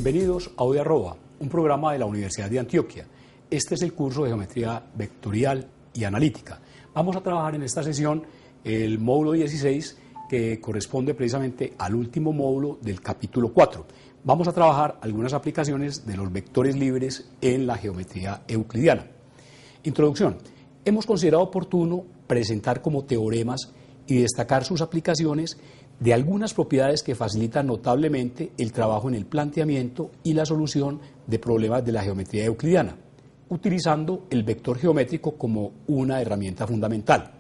Bienvenidos a Hoy Arroba, un programa de la Universidad de Antioquia. Este es el curso de Geometría Vectorial y Analítica. Vamos a trabajar en esta sesión el módulo 16, que corresponde precisamente al último módulo del capítulo 4. Vamos a trabajar algunas aplicaciones de los vectores libres en la geometría euclidiana. Introducción. Hemos considerado oportuno presentar como teoremas y destacar sus aplicaciones de algunas propiedades que facilitan notablemente el trabajo en el planteamiento y la solución de problemas de la geometría euclidiana, utilizando el vector geométrico como una herramienta fundamental.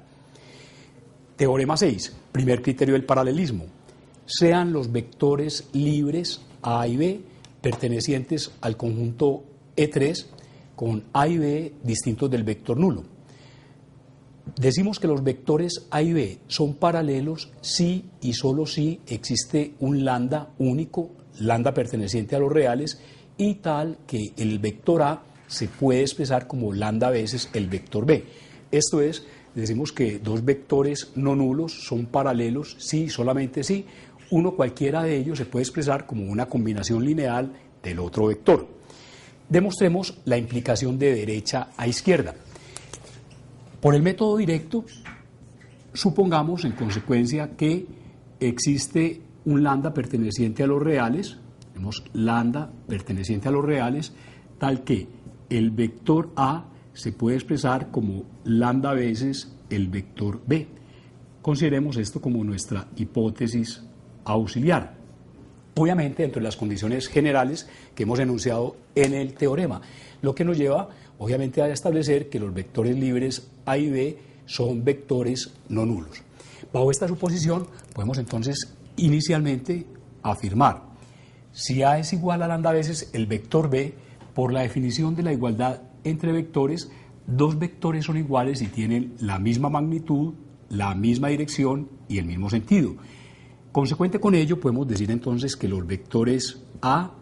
Teorema 6. Primer criterio del paralelismo. Sean los vectores libres A y B pertenecientes al conjunto E3 con A y B distintos del vector nulo. Decimos que los vectores A y B son paralelos si y solo si existe un lambda único, lambda perteneciente a los reales, y tal que el vector A se puede expresar como lambda veces el vector B. Esto es, decimos que dos vectores no nulos son paralelos si, solamente si, uno cualquiera de ellos se puede expresar como una combinación lineal del otro vector. Demostremos la implicación de derecha a izquierda. Por el método directo, supongamos en consecuencia que existe un lambda perteneciente a los reales, tenemos lambda perteneciente a los reales, tal que el vector A se puede expresar como lambda veces el vector B. Consideremos esto como nuestra hipótesis auxiliar. Obviamente dentro de las condiciones generales que hemos enunciado en el teorema, lo que nos lleva obviamente a establecer que los vectores libres A y B son vectores no nulos. Bajo esta suposición podemos entonces inicialmente afirmar: si A es igual a lambda veces el vector B, por la definición de la igualdad entre vectores, dos vectores son iguales y tienen la misma magnitud, la misma dirección y el mismo sentido. Consecuente con ello, podemos decir entonces que los vectores A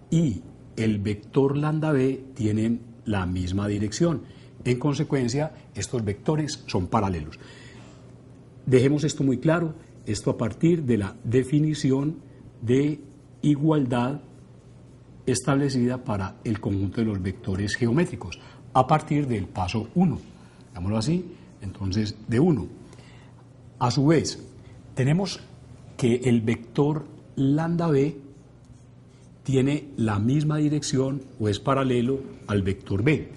y el vector lambda B tienen la misma dirección. En consecuencia, estos vectores son paralelos. Dejemos esto muy claro, esto a partir de la definición de igualdad establecida para el conjunto de los vectores geométricos, a partir del paso 1. Digámoslo así, entonces de 1. A su vez, tenemos que el vector lambda B tiene la misma dirección o es paralelo al vector B.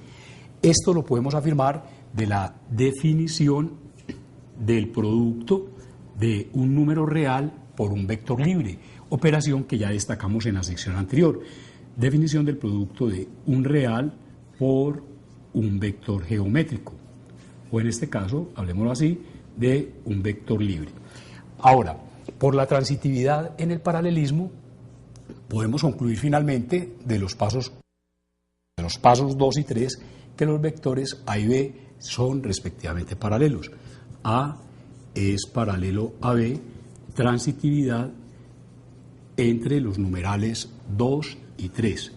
Esto lo podemos afirmar de la definición del producto de un número real por un vector libre, operación que ya destacamos en la sección anterior. Definición del producto de un real por un vector geométrico, o en este caso, hablemoslo así, de un vector libre. Ahora, por la transitividad en el paralelismo, podemos concluir finalmente de los pasos 2 y 3 que los vectores A y B son respectivamente paralelos. A es paralelo a B, transitividad entre los numerales 2 y 3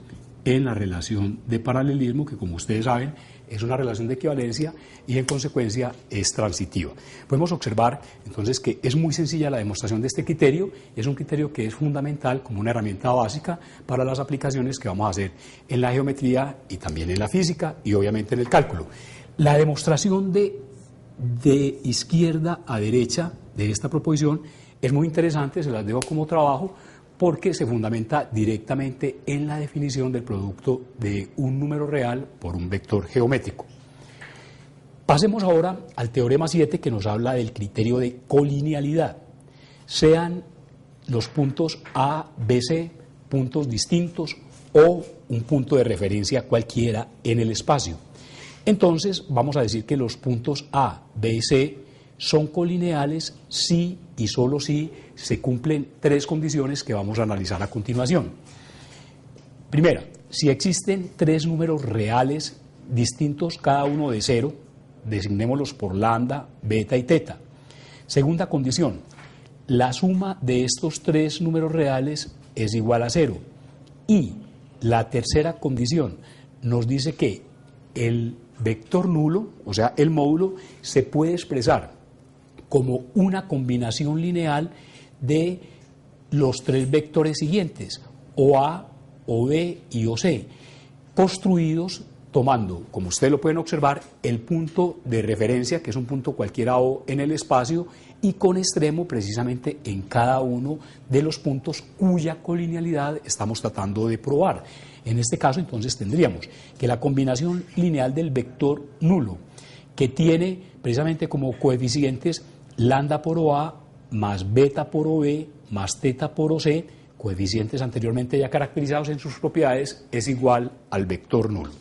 en la relación de paralelismo, que como ustedes saben es una relación de equivalencia y en consecuencia es transitiva. Podemos observar entonces que es muy sencilla la demostración de este criterio, es un criterio que es fundamental como una herramienta básica para las aplicaciones que vamos a hacer en la geometría y también en la física y obviamente en el cálculo. La demostración de izquierda a derecha de esta proposición es muy interesante, se las dejo como trabajo, porque se fundamenta directamente en la definición del producto de un número real por un vector geométrico. Pasemos ahora al teorema 7, que nos habla del criterio de colinealidad. Sean los puntos A, B, C puntos distintos o un punto de referencia cualquiera en el espacio. Entonces vamos a decir que los puntos A, B y C son colineales si y solo si se cumplen tres condiciones que vamos a analizar a continuación. Primera, si existen tres números reales distintos cada uno de 0, designémoslos por lambda, beta y teta. Segunda condición, la suma de estos tres números reales es igual a 0. Y la tercera condición nos dice que el vector nulo, o sea, el módulo, se puede expresar como una combinación lineal de los tres vectores siguientes, o A, OB y OC, construidos tomando, como ustedes lo pueden observar, el punto de referencia, que es un punto cualquiera O en el espacio, y con extremo precisamente en cada uno de los puntos cuya colinealidad estamos tratando de probar. En este caso, entonces, tendríamos que la combinación lineal del vector nulo, que tiene precisamente como coeficientes lambda por OA más beta por OB más teta por OC, coeficientes anteriormente ya caracterizados en sus propiedades, es igual al vector nulo.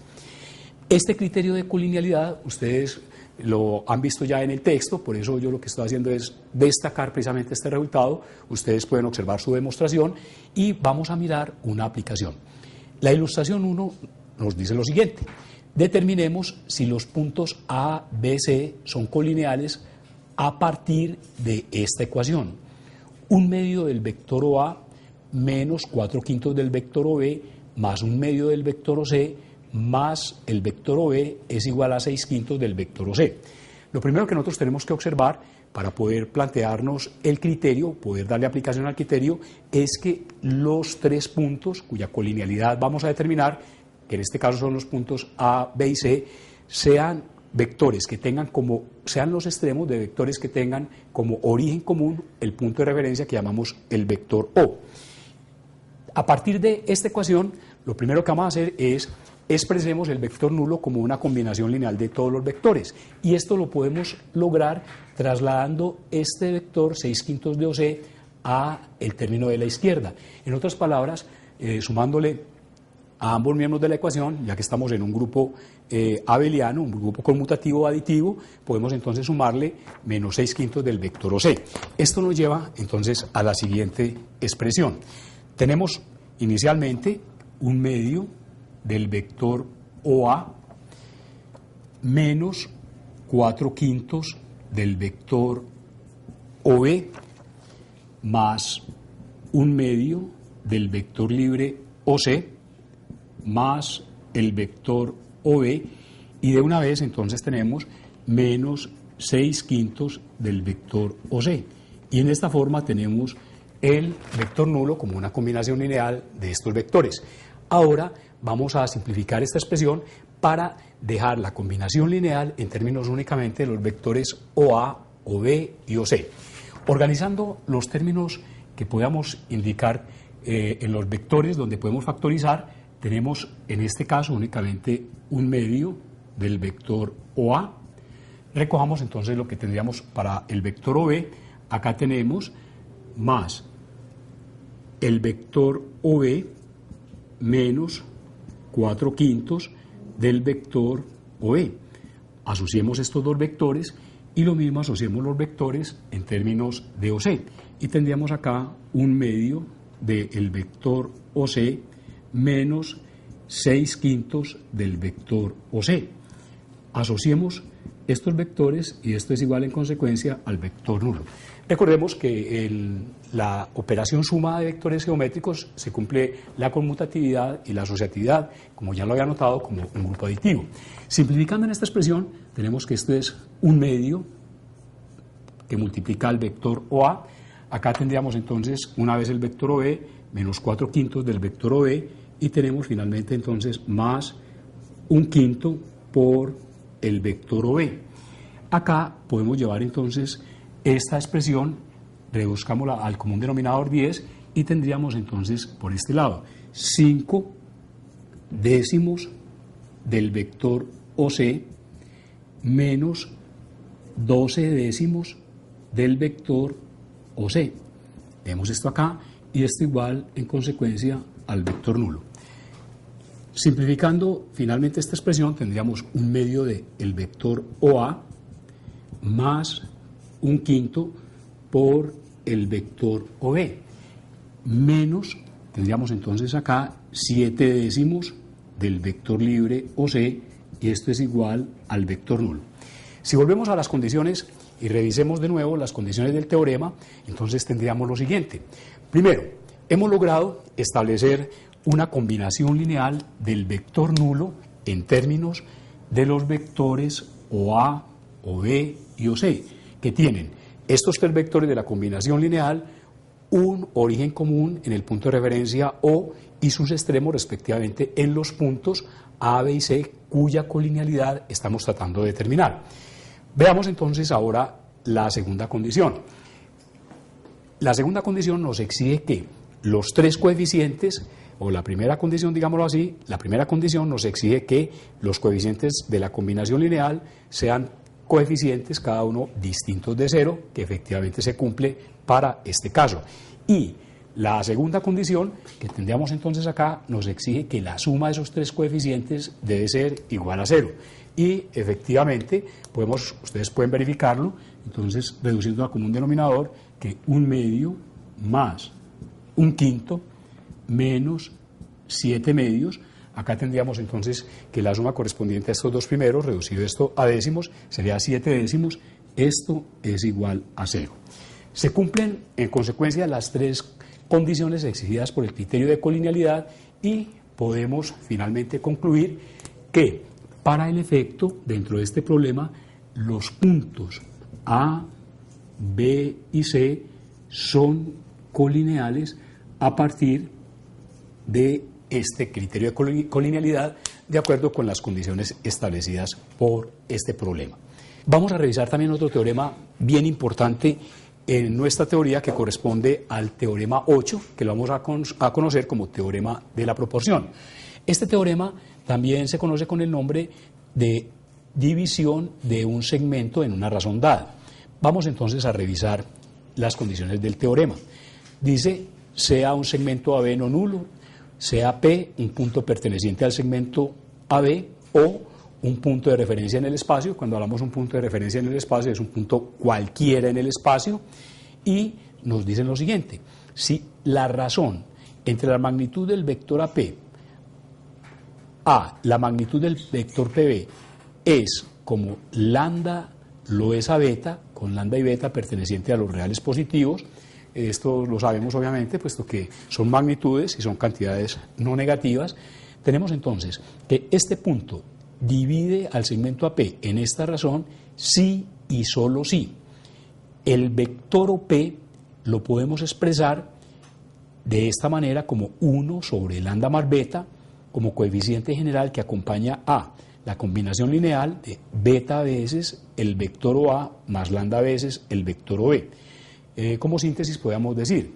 Este criterio de colinealidad ustedes lo han visto ya en el texto, por eso yo lo que estoy haciendo es destacar precisamente este resultado. Ustedes pueden observar su demostración y vamos a mirar una aplicación. La ilustración 1 nos dice lo siguiente: determinemos si los puntos A, B, C son colineales a partir de esta ecuación. 1/2 del vector OA menos 4/5 del vector OB más 1/2 del vector OC más el vector OB es igual a 6/5 del vector OC. Lo primero que nosotros tenemos que observar para poder plantearnos el criterio, poder darle aplicación al criterio, es que los tres puntos cuya colinealidad vamos a determinar, que en este caso son los puntos A, B y C, sean vectores que tengan como, sean los extremos de vectores que tengan como origen común el punto de referencia que llamamos el vector O. A partir de esta ecuación, lo primero que vamos a hacer es expresemos el vector nulo como una combinación lineal de todos los vectores, y esto lo podemos lograr trasladando este vector 6/5 de OC a el término de la izquierda. En otras palabras, sumándole a ambos miembros de la ecuación, ya que estamos en un grupo abeliano, un grupo conmutativo aditivo, podemos entonces sumarle menos 6/5 del vector OC. Esto nos lleva entonces a la siguiente expresión. Tenemos inicialmente 1/2 del vector OA menos 4/5 del vector OB más 1/2 del vector libre OC más el vector OB, y de una vez entonces tenemos menos 6/5 del vector OC, y en esta forma tenemos el vector nulo como una combinación lineal de estos vectores. Ahora vamos a simplificar esta expresión para dejar la combinación lineal en términos únicamente de los vectores OA, OB y OC. Organizando los términos que podamos indicar en los vectores donde podemos factorizar, tenemos en este caso únicamente 1/2 del vector OA. Recojamos entonces lo que tendríamos para el vector OB. Acá tenemos más el vector OB menos 4/5 del vector OB. Asociemos estos dos vectores y lo mismo asociemos los vectores en términos de OC. Y tendríamos acá 1/2 del vector OC menos 6/5 del vector OC. Asociemos estos vectores y esto es igual en consecuencia al vector nulo. Recordemos que la operación suma de vectores geométricos se cumple la conmutatividad y la asociatividad, como ya lo había notado, como un grupo aditivo. Simplificando en esta expresión, tenemos que esto es 1/2 que multiplica el vector OA. Acá tendríamos entonces una vez el vector OB menos 4/5 del vector OB, y tenemos finalmente entonces más 1/5 por el vector OB. Acá podemos llevar entonces esta expresión, reduzcámosla al común denominador 10, y tendríamos entonces por este lado 5 décimos del vector OC menos 12 décimos del vector OC. Vemos esto acá y esto igual en consecuencia al vector nulo. Simplificando finalmente esta expresión, tendríamos 1/2 del vector OA más 1/5 por el vector OB, menos, tendríamos entonces acá 7 décimos del vector libre OC, y esto es igual al vector nulo. Si volvemos a las condiciones y revisemos de nuevo las condiciones del teorema, entonces tendríamos lo siguiente. Primero, hemos logrado establecer una combinación lineal del vector nulo en términos de los vectores OA, OB y OC, que tienen estos tres vectores de la combinación lineal un origen común en el punto de referencia O y sus extremos respectivamente en los puntos A, B y C, cuya colinealidad estamos tratando de determinar. Veamos entonces ahora la segunda condición. La segunda condición nos exige que los tres coeficientes, o la primera condición, digámoslo así, la primera condición nos exige que los coeficientes de la combinación lineal sean coeficientes, cada uno distintos de 0, que efectivamente se cumple para este caso. Y la segunda condición que tendríamos entonces acá nos exige que la suma de esos tres coeficientes debe ser igual a 0. Y efectivamente, ustedes pueden verificarlo, entonces reduciendo a común denominador, que 1/2 más 1/5 menos 7/2, acá tendríamos entonces que la suma correspondiente a estos dos primeros, reducido esto a décimos, sería 7/10, esto es igual a 0. Se cumplen en consecuencia las tres condiciones exigidas por el criterio de colinealidad y podemos finalmente concluir que para el efecto dentro de este problema los puntos A, B y C son colineales a partir de este criterio de colinealidad de acuerdo con las condiciones establecidas por este problema. Vamos a revisar también otro teorema bien importante en nuestra teoría que corresponde al teorema 8, que lo vamos a conocer como teorema de la proporción. Este teorema también se conoce con el nombre de división de un segmento en una razón dada. Vamos entonces a revisar las condiciones del teorema. Dice, sea un segmento AB no nulo, sea P un punto perteneciente al segmento AB o un punto de referencia en el espacio. Cuando hablamos de un punto de referencia en el espacio es un punto cualquiera en el espacio, y nos dicen lo siguiente: si la razón entre la magnitud del vector AP a la magnitud del vector PB es como lambda lo es a beta, con lambda y beta perteneciente a los reales positivos, esto lo sabemos obviamente, puesto que son magnitudes y son cantidades no negativas, tenemos entonces que este punto divide al segmento AP en esta razón si y solo si el vector OP lo podemos expresar de esta manera como 1 sobre lambda más beta, como coeficiente general que acompaña a la combinación lineal de beta veces el vector OA más lambda veces el vector OB. Como síntesis podemos decir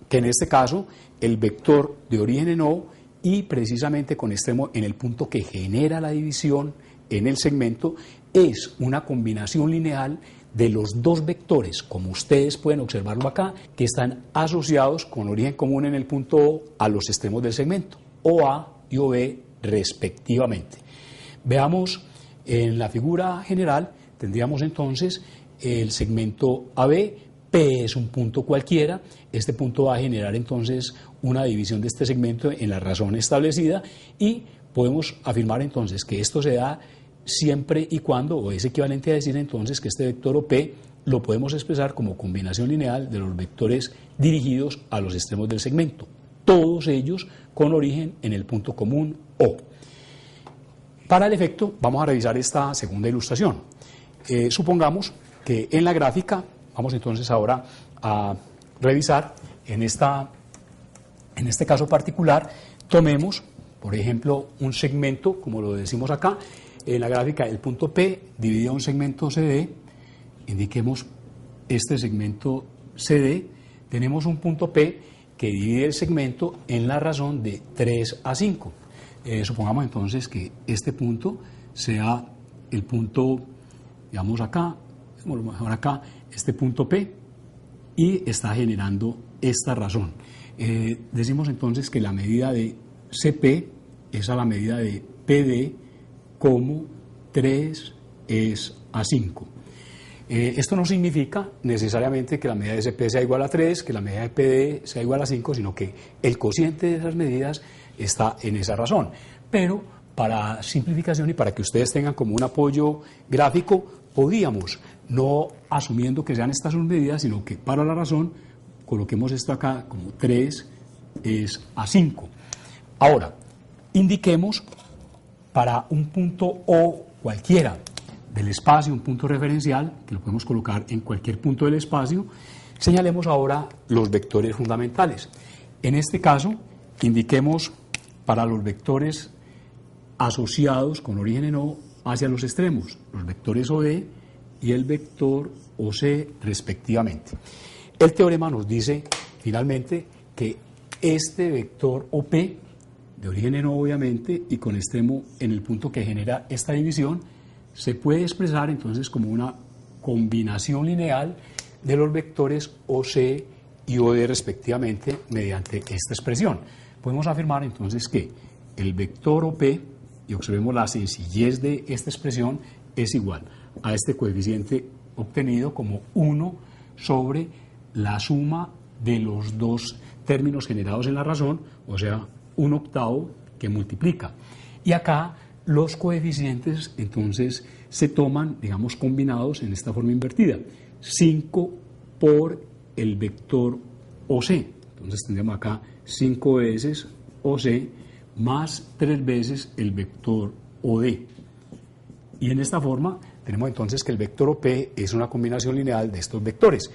que en este caso el vector de origen en O y precisamente con extremo en el punto que genera la división en el segmento es una combinación lineal de los dos vectores, como ustedes pueden observarlo acá, que están asociados con origen común en el punto O a los extremos del segmento, OA y OB respectivamente. Veamos en la figura general, tendríamos entonces el segmento AB, P es un punto cualquiera, este punto va a generar entonces una división de este segmento en la razón establecida y podemos afirmar entonces que esto se da siempre y cuando, o es equivalente a decir entonces que este vector OP lo podemos expresar como combinación lineal de los vectores dirigidos a los extremos del segmento, todos ellos con origen en el punto común O. Para el efecto vamos a revisar esta segunda ilustración. Supongamos que en la gráfica, vamos entonces ahora a revisar en este caso particular, tomemos por ejemplo un segmento, como lo decimos acá, en la gráfica el punto P dividido a un segmento CD, indiquemos este segmento CD, tenemos un punto P que divide el segmento en la razón de 3 a 5. Supongamos entonces que este punto sea el punto, digamos acá, mejor acá, este punto P, y está generando esta razón. Decimos entonces que la medida de CP es a la medida de PD como 3 es a 5. Esto no significa necesariamente que la medida de CP sea igual a 3, que la medida de PD sea igual a 5, sino que el cociente de esas medidas está en esa razón. Pero para simplificación y para que ustedes tengan como un apoyo gráfico, podríamos, no asumiendo que sean estas sus medidas, sino que para la razón coloquemos esto acá como 3 es a 5. Ahora, indiquemos para un punto O cualquiera del espacio, un punto referencial, que lo podemos colocar en cualquier punto del espacio, Señalemos ahora los vectores fundamentales. En este caso, indiquemos para los vectores asociados con origen en O hacia los extremos, los vectores OD y el vector OC respectivamente. El teorema nos dice finalmente que este vector OP, de origen en O obviamente, y con extremo en el punto que genera esta división, se puede expresar entonces como una combinación lineal de los vectores OC y OD respectivamente mediante esta expresión. Podemos afirmar entonces que el vector OP, y observemos la sencillez de esta expresión, es igual a este coeficiente obtenido como 1 sobre la suma de los dos términos generados en la razón, o sea, 1/8 que multiplica. Y acá los coeficientes entonces se toman, digamos, combinados en esta forma invertida. 5 por el vector OC. Entonces tendríamos acá 5 veces OC más 3 veces el vector OD. Y en esta forma tenemos entonces que el vector OP es una combinación lineal de estos vectores.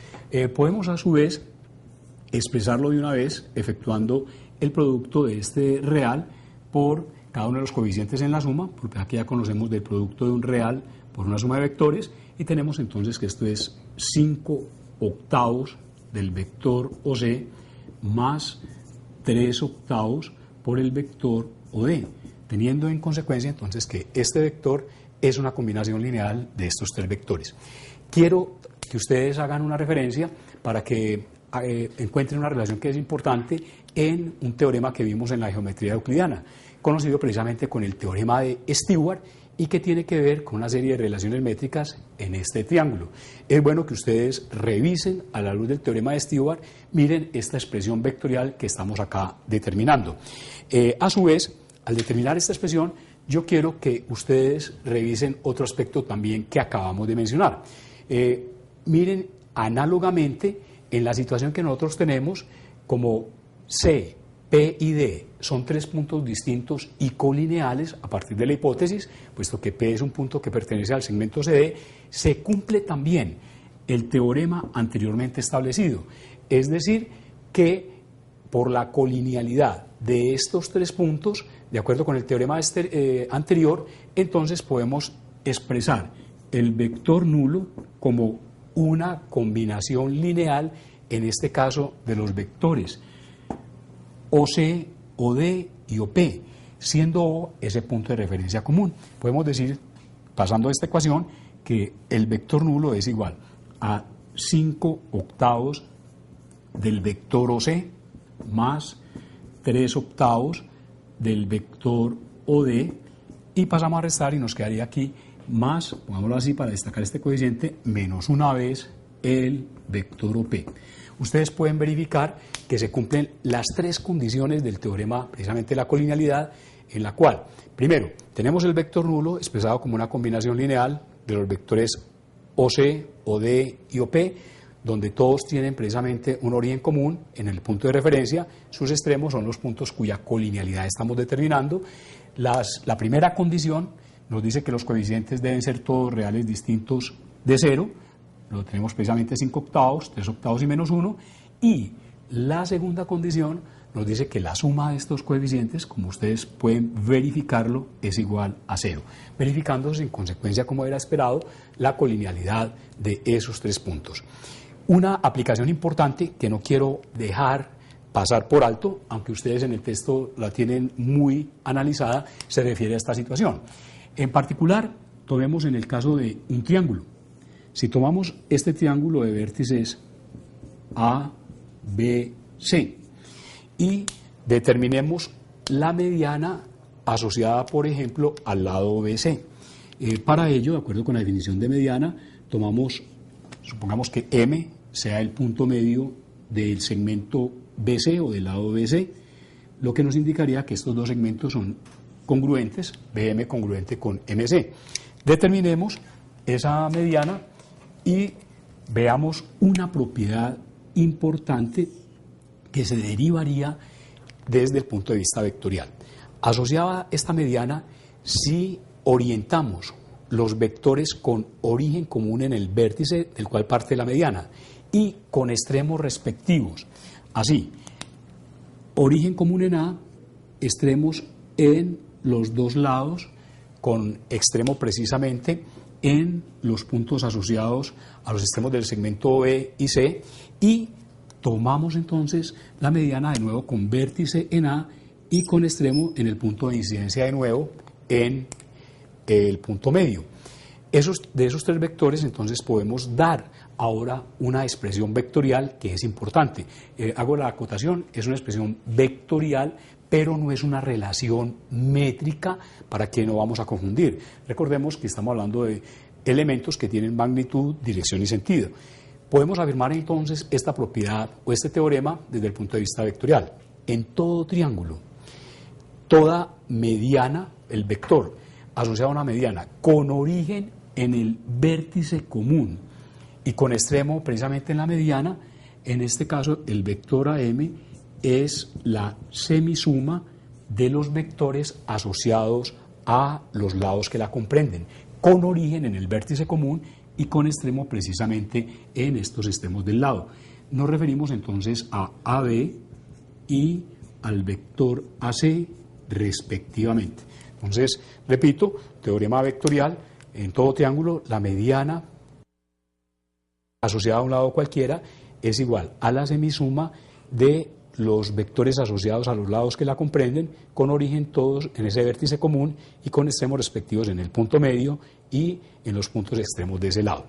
Podemos a su vez expresarlo de una vez efectuando el producto de este real por cada uno de los coeficientes en la suma, porque aquí ya conocemos del producto de un real por una suma de vectores, y tenemos entonces que esto es 5/8 del vector OC más 3/8 por el vector OD, teniendo en consecuencia entonces que este vector es una combinación lineal de estos tres vectores. Quiero que ustedes hagan una referencia para que encuentren una relación que es importante en un teorema que vimos en la geometría euclidiana, conocido precisamente con el teorema de Stewart y que tiene que ver con una serie de relaciones métricas en este triángulo. Es bueno que ustedes revisen a la luz del teorema de Stewart, miren esta expresión vectorial que estamos acá determinando. A su vez, al determinar esta expresión, yo quiero que ustedes revisen otro aspecto también que acabamos de mencionar. Miren análogamente en la situación que nosotros tenemos como C, P y D son tres puntos distintos y colineales a partir de la hipótesis, puesto que P es un punto que pertenece al segmento CD, se cumple también el teorema anteriormente establecido. Es decir, que por la colinealidad de estos tres puntos, de acuerdo con el teorema anterior, entonces podemos expresar el vector nulo como una combinación lineal, en este caso de los vectores OC, OD y OP, siendo O ese punto de referencia común. Podemos decir, pasando a esta ecuación, que el vector nulo es igual a 5/8 del vector OC más 3/8 del vector OD, y pasamos a restar y nos quedaría aquí más, pongámoslo así para destacar este coeficiente, menos una vez el vector OP. Ustedes pueden verificar que se cumplen las tres condiciones del teorema, precisamente la colinealidad, en la cual, primero, tenemos el vector nulo expresado como una combinación lineal de los vectores OC, OD y OP, donde todos tienen precisamente un origen común en el punto de referencia. Sus extremos son los puntos cuya colinealidad estamos determinando. La primera condición nos dice que los coeficientes deben ser todos reales distintos de 0, lo tenemos precisamente 5/8, 3/8 y menos 1, y la segunda condición nos dice que la suma de estos coeficientes, como ustedes pueden verificarlo, es igual a 0, verificándose en consecuencia, como era esperado, la colinealidad de esos tres puntos. Una aplicación importante que no quiero dejar pasar por alto, aunque ustedes en el texto la tienen muy analizada, se refiere a esta situación. En particular, tomemos en el caso de un triángulo. Si tomamos este triángulo de vértices A, B, C y determinemos la mediana asociada, por ejemplo, al lado BC. Para ello, de acuerdo con la definición de mediana, supongamos que M sea el punto medio del segmento BC o del lado BC, lo que nos indicaría que estos dos segmentos son congruentes, BM congruente con MC. Determinemos esa mediana y veamos una propiedad importante que se derivaría desde el punto de vista vectorial. Asociada a esta mediana, si orientamos los vectores con origen común en el vértice del cual parte la mediana y con extremos respectivos. Así, origen común en A, extremos en los dos lados, con extremo precisamente en los puntos asociados a los extremos del segmento B y C, y tomamos entonces la mediana de nuevo con vértice en A y con extremo en el punto de incidencia de nuevo en el punto medio. De esos tres vectores entonces podemos dar ahora una expresión vectorial que es importante. Hago la acotación, es una expresión vectorial, pero no es una relación métrica para que no vamos a confundir. Recordemos que estamos hablando de elementos que tienen magnitud, dirección y sentido. Podemos afirmar entonces esta propiedad o este teorema desde el punto de vista vectorial. En todo triángulo, toda mediana, el vector asociado a una mediana con origen en el vértice común y con extremo precisamente en la mediana, en este caso el vector AM es la semisuma de los vectores asociados a los lados que la comprenden, con origen en el vértice común y con extremo precisamente en estos extremos del lado. Nos referimos entonces a AB y al vector AC respectivamente. Entonces, repito, teorema vectorial, en todo triángulo la mediana asociada a un lado cualquiera es igual a la semisuma de los vectores asociados a los lados que la comprenden, con origen todos en ese vértice común y con extremos respectivos en el punto medio y en los puntos extremos de ese lado.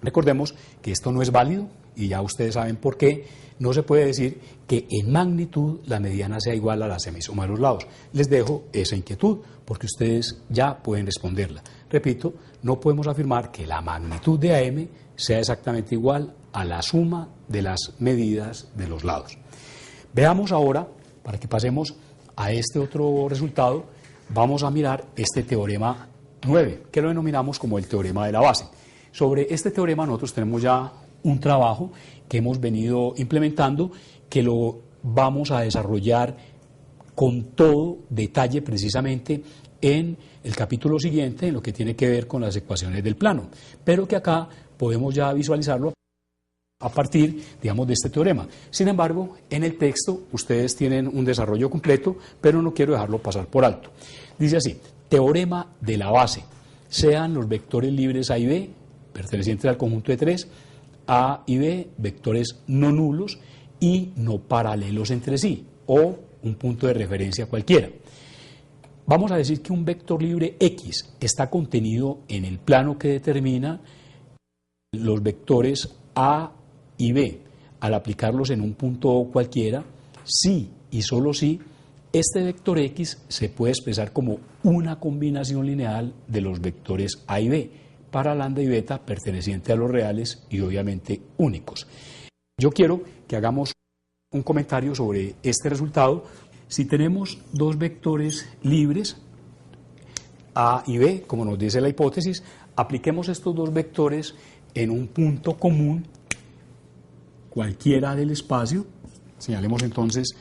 Recordemos que esto no es válido y ya ustedes saben por qué. No se puede decir que en magnitud la mediana sea igual a la semisuma de los lados. Les dejo esa inquietud porque ustedes ya pueden responderla. Repito, no podemos afirmar que la magnitud de AM sea exactamente igual a la suma de las medidas de los lados. Veamos ahora, para que pasemos a este otro resultado, vamos a mirar este teorema 9, que lo denominamos como el teorema de la base. Sobre este teorema nosotros tenemos ya un trabajo que hemos venido implementando, que lo vamos a desarrollar con todo detalle precisamente en el capítulo siguiente, en lo que tiene que ver con las ecuaciones del plano, pero que acá podemos ya visualizarlo a partir, digamos, de este teorema. Sin embargo, en el texto ustedes tienen un desarrollo completo, pero no quiero dejarlo pasar por alto. Dice así: teorema de la base, sean los vectores libres A y B, pertenecientes al conjunto de 3, A y B, vectores no nulos y no paralelos entre sí, o un punto de referencia cualquiera. Vamos a decir que un vector libre X está contenido en el plano que determina los vectores A y B. Al aplicarlos en un punto cualquiera, si y solo si este vector X se puede expresar como una combinación lineal de los vectores A y B, para lambda y beta perteneciente a los reales y obviamente únicos. Yo quiero que hagamos un comentario sobre este resultado. Si tenemos dos vectores libres, A y B, como nos dice la hipótesis, apliquemos estos dos vectores en un punto común cualquiera del espacio. Señalemos entonces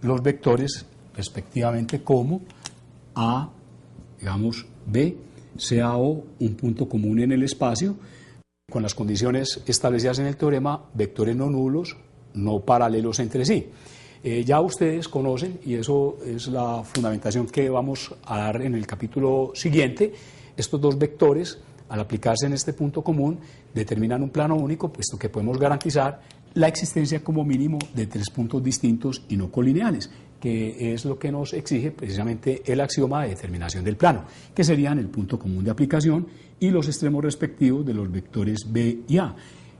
los vectores respectivamente como A, digamos B, sea O un punto común en el espacio, con las condiciones establecidas en el teorema, vectores no nulos, no paralelos entre sí. Ya ustedes conocen, y eso es la fundamentación que vamos a dar en el capítulo siguiente, estos dos vectores, al aplicarse en este punto común, determinan un plano único, puesto que podemos garantizar la existencia como mínimo de tres puntos distintos y no colineales, que es lo que nos exige precisamente el axioma de determinación del plano, que serían el punto común de aplicación y los extremos respectivos de los vectores B y A,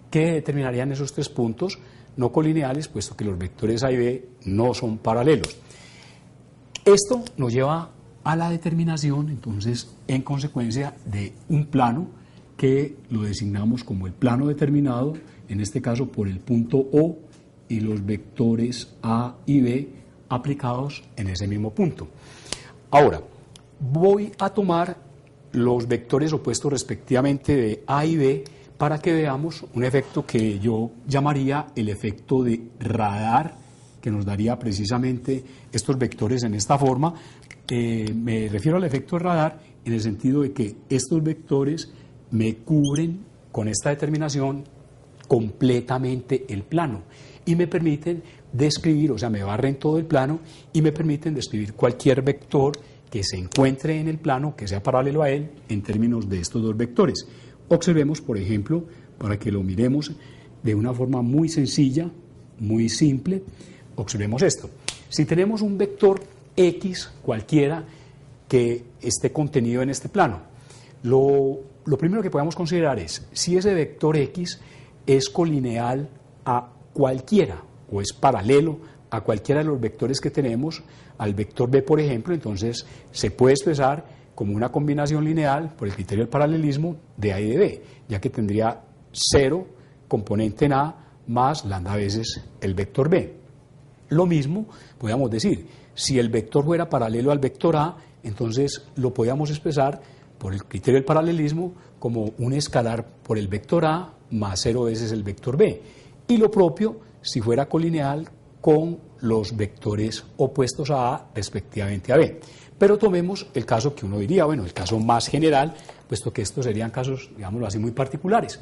que determinarían esos tres puntos no colineales, puesto que los vectores A y B no son paralelos. Esto nos lleva a la determinación, entonces, en consecuencia de un plano que lo designamos como el plano determinado, en este caso por el punto O y los vectores A y B aplicados en ese mismo punto. Ahora, voy a tomar los vectores opuestos respectivamente de A y B para que veamos un efecto que yo llamaría el efecto de radar, que nos daría precisamente estos vectores en esta forma. Me refiero al efecto de radar en el sentido de que estos vectores me cubren con esta determinación completamente el plano y me permiten describir, o sea, me barren todo el plano y me permiten describir cualquier vector que se encuentre en el plano, que sea paralelo a él, en términos de estos dos vectores. Observemos, por ejemplo, para que lo miremos de una forma muy sencilla, muy simple, observemos esto. Si tenemos un vector X cualquiera que esté contenido en este plano, lo primero que podemos considerar es si ese vector X es colineal a cualquiera o es paralelo a cualquiera de los vectores que tenemos, al vector B, por ejemplo, entonces se puede expresar como una combinación lineal por el criterio del paralelismo de A y de B, ya que tendría 0 componente en A más lambda veces el vector B. Lo mismo podríamos decir, si el vector fuera paralelo al vector A, entonces lo podríamos expresar por el criterio del paralelismo como un escalar por el vector A más 0 veces el vector B. Y lo propio si fuera colineal con los vectores opuestos a A respectivamente a B. Pero tomemos el caso que uno diría, bueno, el caso más general, puesto que estos serían casos, digámoslo así, muy particulares.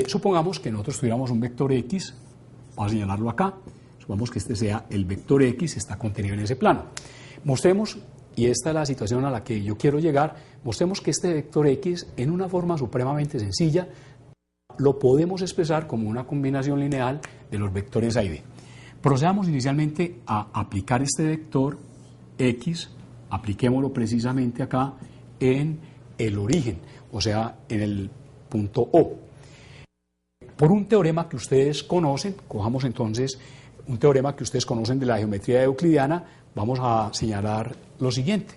Supongamos que nosotros tuviéramos un vector X, vamos a señalarlo acá, supongamos que este sea el vector X, está contenido en ese plano. Mostremos, y esta es la situación a la que yo quiero llegar, mostremos que este vector X, en una forma supremamente sencilla, lo podemos expresar como una combinación lineal de los vectores A y B. Procedamos inicialmente a aplicar este vector X, apliquémoslo precisamente acá en el origen, o sea, en el punto O. Por un teorema que ustedes conocen, cojamos entonces un teorema que ustedes conocen de la geometría euclidiana, vamos a señalar lo siguiente.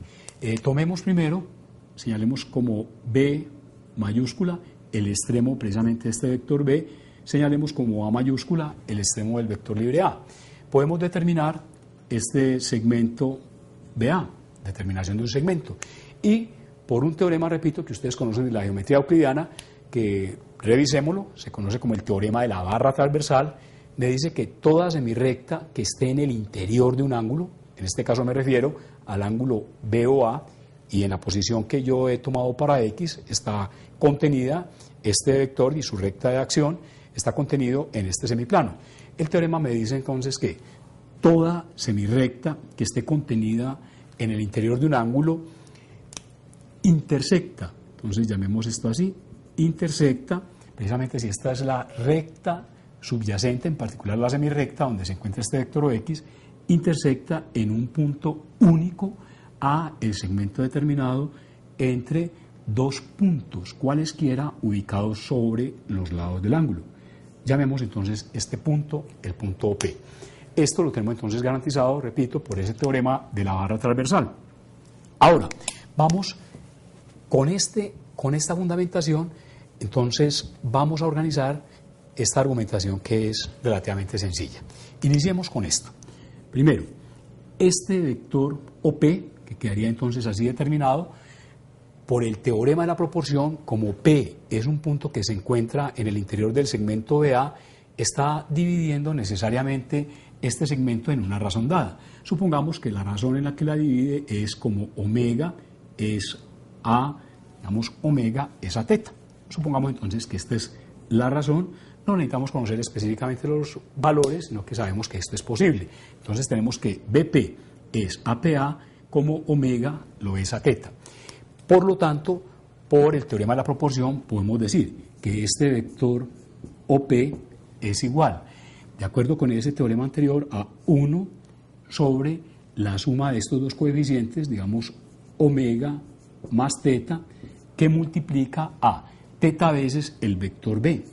Tomemos primero, señalemos como B mayúscula el extremo precisamente de este vector B, señalemos como A mayúscula el extremo del vector libre A. Podemos determinar este segmento BA, determinación de un segmento. Y por un teorema, repito, que ustedes conocen de la geometría euclidiana, que revisémoslo, se conoce como el teorema de la barra transversal, me dice que toda semirrecta que esté en el interior de un ángulo, en este caso me refiero al ángulo BOA, y en la posición que yo he tomado para X está contenida, este vector y su recta de acción está contenido en este semiplano. El teorema me dice entonces que toda semirrecta que esté contenida en el interior de un ángulo intersecta, entonces llamemos esto así, intersecta, precisamente si esta es la recta subyacente, en particular la semirrecta donde se encuentra este vector X, intersecta en un punto único a el segmento determinado entre dos puntos, cualesquiera ubicados sobre los lados del ángulo. Llamemos entonces este punto el punto OP. Esto lo tenemos entonces garantizado, repito, por ese teorema de la barra transversal. Ahora, vamos con esta fundamentación, entonces vamos a organizar esta argumentación que es relativamente sencilla. Iniciemos con esto. Primero, este vector OP, que quedaría entonces así determinado, por el teorema de la proporción, como P es un punto que se encuentra en el interior del segmento BA, está dividiendo necesariamente este segmento en una razón dada. Supongamos que la razón en la que la divide es como omega es a, digamos, omega es a teta. Supongamos entonces que esta es la razón, no necesitamos conocer específicamente los valores, sino que sabemos que esto es posible. Entonces tenemos que BP es APA como omega lo es a teta. Por lo tanto, por el teorema de la proporción podemos decir que este vector OP es igual, de acuerdo con ese teorema anterior, a 1 sobre la suma de estos dos coeficientes, digamos omega más teta, que multiplica a teta veces el vector B,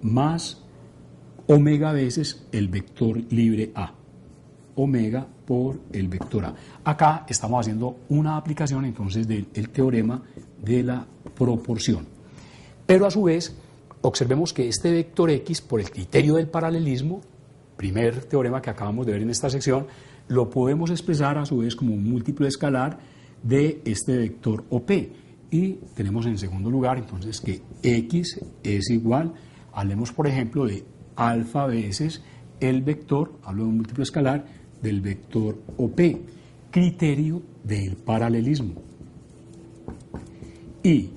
más omega veces el vector libre A, omega por el vector A. Acá estamos haciendo una aplicación entonces del teorema de la proporción. Pero a su vez, observemos que este vector X, por el criterio del paralelismo, primer teorema que acabamos de ver en esta sección, lo podemos expresar a su vez como un múltiplo escalar de este vector OP. Y tenemos en segundo lugar entonces que X es igual, hablemos por ejemplo de alfa veces el vector, hablo de un múltiplo escalar, del vector OP, criterio del paralelismo. Y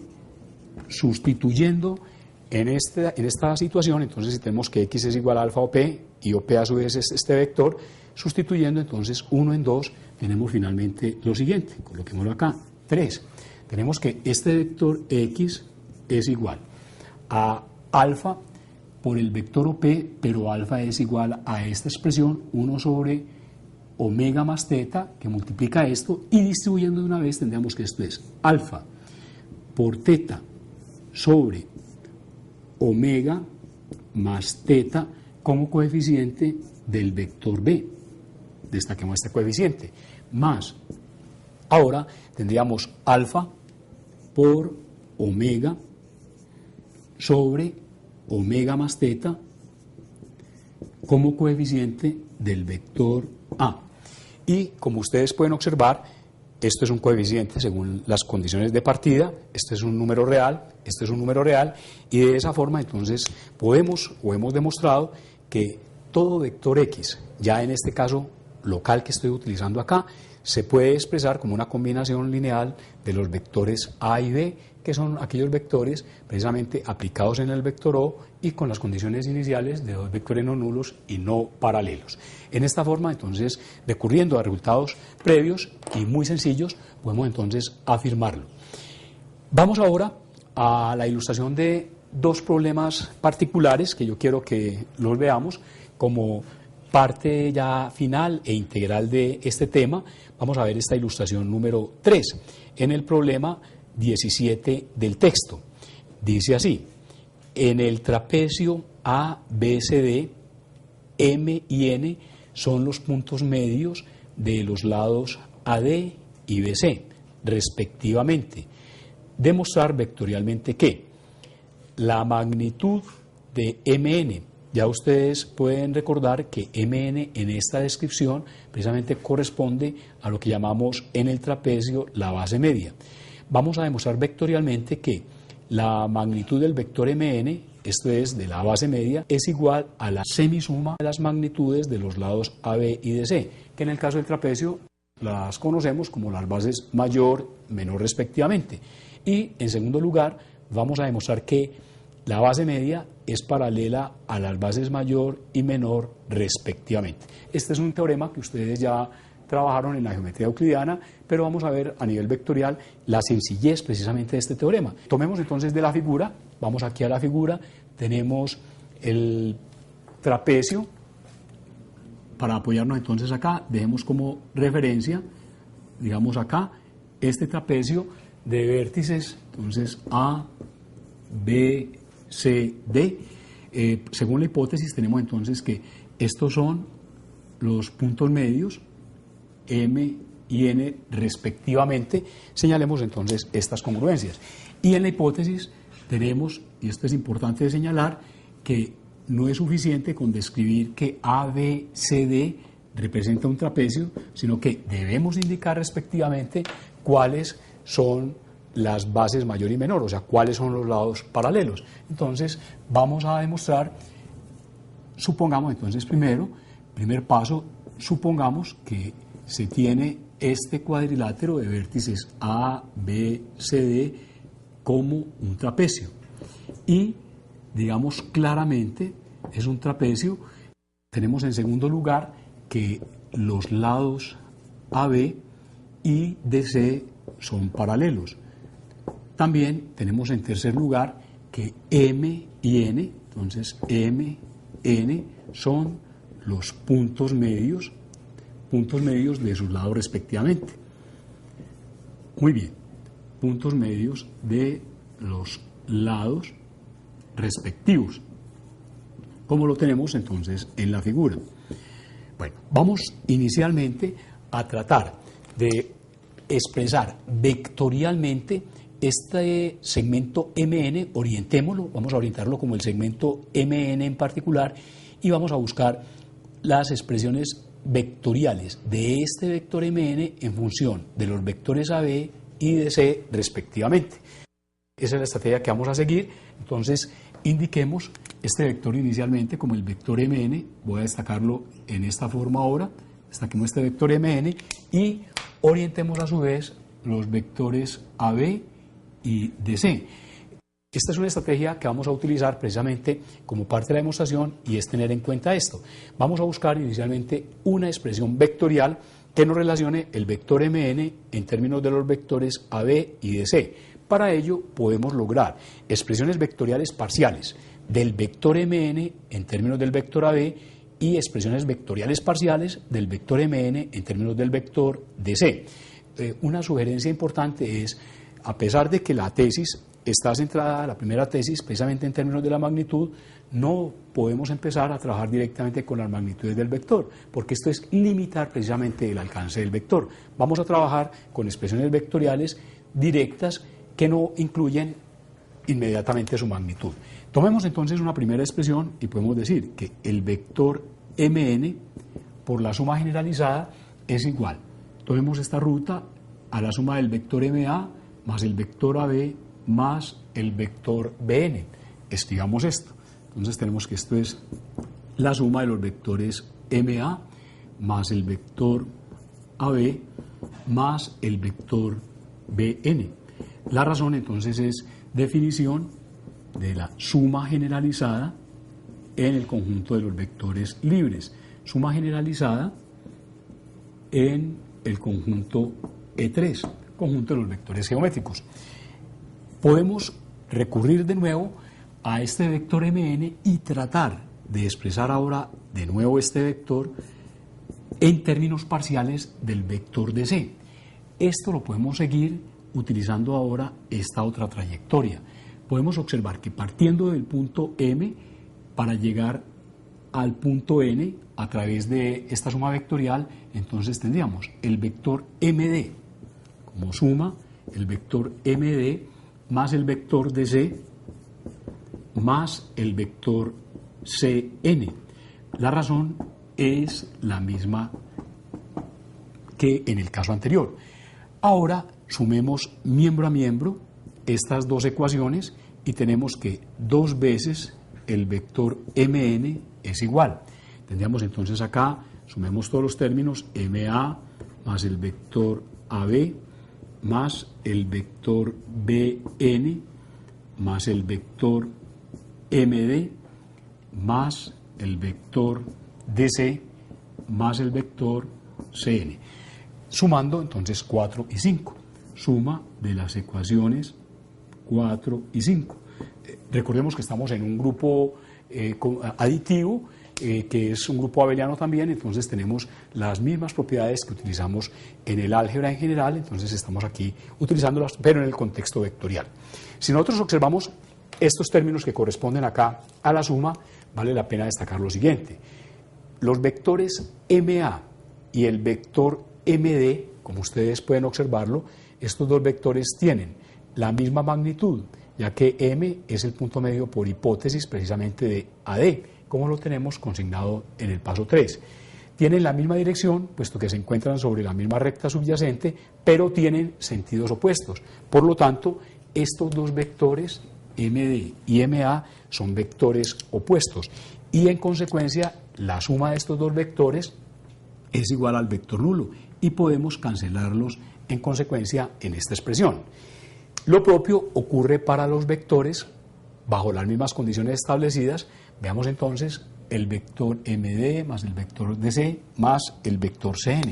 sustituyendo En esta situación, entonces, si tenemos que x es igual a alfa o p, y OP a su vez es este vector, sustituyendo entonces 1 en 2, tenemos finalmente lo siguiente, coloquémoslo acá, 3. Tenemos que este vector x es igual a alfa por el vector OP, pero alfa es igual a esta expresión, 1 sobre omega más teta, que multiplica esto, y distribuyendo de una vez tendríamos que esto es alfa por teta sobre omega más teta como coeficiente del vector B. Destaquemos este coeficiente. Más, ahora tendríamos alfa por omega sobre omega más teta como coeficiente del vector A. Y como ustedes pueden observar, esto es un coeficiente según las condiciones de partida, este es un número real, este es un número real, y de esa forma entonces podemos o hemos demostrado que todo vector X, ya en este caso local que estoy utilizando acá, se puede expresar como una combinación lineal de los vectores A y B, que son aquellos vectores precisamente aplicados en el vector O y con las condiciones iniciales de dos vectores no nulos y no paralelos. En esta forma, entonces, recurriendo a resultados previos y muy sencillos, podemos entonces afirmarlo. Vamos ahora a la ilustración de dos problemas particulares que yo quiero que los veamos como parte ya final e integral de este tema. Vamos a ver esta ilustración número 3 en el problema 17 del texto. Dice así: en el trapecio ABCD, M y N son los puntos medios de los lados AD y BC, respectivamente. Demostrar vectorialmente que la magnitud de MN, ya ustedes pueden recordar que MN en esta descripción precisamente corresponde a lo que llamamos en el trapecio la base media. Vamos a demostrar vectorialmente que la magnitud del vector MN, esto es de la base media, es igual a la semisuma de las magnitudes de los lados AB y DC, que en el caso del trapecio las conocemos como las bases mayor, menor respectivamente. Y en segundo lugar, vamos a demostrar que la base media es paralela a las bases mayor y menor respectivamente. Este es un teorema que ustedes ya trabajaron en la geometría euclidiana, pero vamos a ver a nivel vectorial la sencillez precisamente de este teorema. Tomemos entonces de la figura, vamos aquí a la figura, tenemos el trapecio. Para apoyarnos entonces acá, dejemos como referencia, digamos acá, este trapecio de vértices, entonces A, B, C, D. Según la hipótesis tenemos entonces que estos son los puntos medios, M y N respectivamente. Señalemos entonces estas congruencias. Y en la hipótesis tenemos, y esto es importante de señalar, que no es suficiente con describir que ABCD representa un trapecio, sino que debemos indicar respectivamente cuáles son las bases mayor y menor, o sea, cuáles son los lados paralelos. Entonces, vamos a demostrar, supongamos entonces primer paso, supongamos que se tiene este cuadrilátero de vértices A, B, C, D como un trapecio. Y digamos claramente, es un trapecio. Tenemos en segundo lugar que los lados AB y DC son paralelos. También tenemos en tercer lugar que M y N, entonces M, N son los puntos medios de sus lados respectivamente. Muy bien, puntos medios de los lados respectivos, como lo tenemos entonces en la figura. Bueno, vamos inicialmente a tratar de expresar vectorialmente este segmento MN, orientémoslo, vamos a orientarlo como el segmento MN en particular, y vamos a buscar las expresiones vectoriales de este vector MN en función de los vectores AB y DC respectivamente. Esa es la estrategia que vamos a seguir. Entonces, indiquemos este vector inicialmente como el vector MN, voy a destacarlo en esta forma ahora, destaquemos este vector MN y orientemos a su vez los vectores AB y DC. Esta es una estrategia que vamos a utilizar precisamente como parte de la demostración y es tener en cuenta esto. Vamos a buscar inicialmente una expresión vectorial que nos relacione el vector mn en términos de los vectores AB y DC. Para ello podemos lograr expresiones vectoriales parciales del vector mn en términos del vector AB y expresiones vectoriales parciales del vector mn en términos del vector DC. Una sugerencia importante es, a pesar de que la tesis está centrada, la primera tesis, precisamente en términos de la magnitud, no podemos empezar a trabajar directamente con las magnitudes del vector, porque esto es limitar precisamente el alcance del vector. Vamos a trabajar con expresiones vectoriales directas que no incluyen inmediatamente su magnitud. Tomemos entonces una primera expresión y podemos decir que el vector mn por la suma generalizada es igual. Tomemos esta ruta a la suma del vector ma más el vector ab más el vector bn. Escribamos esto. Entonces tenemos que esto es la suma de los vectores ma más el vector ab más el vector bn. La razón entonces es definición de la suma generalizada en el conjunto de los vectores libres. Suma generalizada en el conjunto E3, conjunto de los vectores geométricos. Podemos recurrir de nuevo a este vector mn y tratar de expresar ahora de nuevo este vector en términos parciales del vector DC. Esto lo podemos seguir utilizando ahora esta otra trayectoria. Podemos observar que partiendo del punto M para llegar al punto N a través de esta suma vectorial, entonces tendríamos el vector MD como suma, el vector MD más el vector DC más el vector CN. La razón es la misma que en el caso anterior. Ahora sumemos miembro a miembro estas dos ecuaciones y tenemos que 2 veces el vector mn es igual. Tendríamos entonces acá, sumemos todos los términos, ma más el vector ab más el vector bn más el vector md más el vector dc más el vector cn. Sumando entonces 4 y 5. Suma de las ecuaciones 4 y 5. Recordemos que estamos en un grupo aditivo, que es un grupo abeliano también, entonces tenemos las mismas propiedades que utilizamos en el álgebra en general, entonces estamos aquí utilizándolas, pero en el contexto vectorial. Si nosotros observamos estos términos que corresponden acá a la suma, vale la pena destacar lo siguiente. Los vectores MA y el vector MD, como ustedes pueden observarlo, estos dos vectores tienen la misma magnitud, ya que M es el punto medio por hipótesis precisamente de AD, como lo tenemos consignado en el paso 3. Tienen la misma dirección, puesto que se encuentran sobre la misma recta subyacente, pero tienen sentidos opuestos. Por lo tanto, estos dos vectores, MD y MA, son vectores opuestos. Y en consecuencia, la suma de estos dos vectores es igual al vector nulo y podemos cancelarlos en consecuencia en esta expresión. Lo propio ocurre para los vectores bajo las mismas condiciones establecidas. Veamos entonces el vector MD más el vector DC más el vector CN.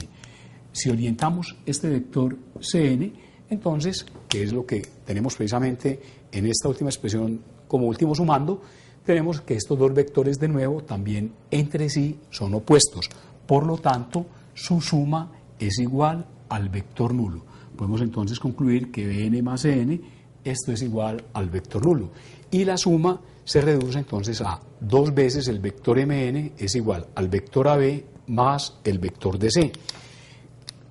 Si orientamos este vector CN, entonces, que es lo que tenemos precisamente en esta última expresión como último sumando, tenemos que estos dos vectores de nuevo también entre sí son opuestos. Por lo tanto, su suma es igual al vector nulo. Podemos entonces concluir que Bn más Cn, esto es igual al vector nulo. Y la suma se reduce entonces a 2 veces el vector Mn es igual al vector AB más el vector DC.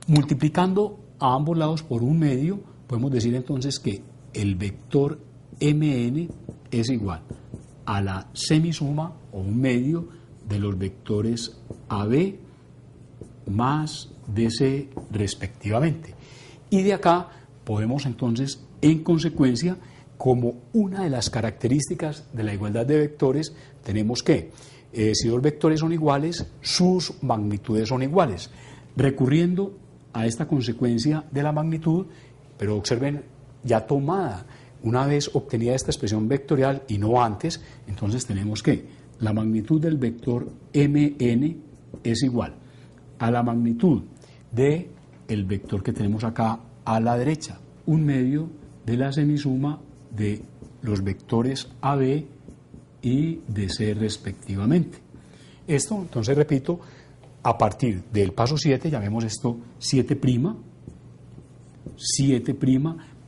Multiplicando a ambos lados por un medio, podemos decir entonces que el vector Mn es igual a la semisuma o un medio de los vectores AB más DC respectivamente. Y de acá podemos entonces, en consecuencia, como una de las características de la igualdad de vectores, tenemos que, si dos vectores son iguales, sus magnitudes son iguales. Recurriendo a esta consecuencia de la magnitud, pero observen, ya tomada una vez obtenida esta expresión vectorial y no antes, entonces tenemos que la magnitud del vector mn es igual a la magnitud del vector que tenemos acá a la derecha, 1/2 de la semisuma de los vectores AB y DC respectivamente. Esto, entonces repito, a partir del paso 7, llamemos esto 7',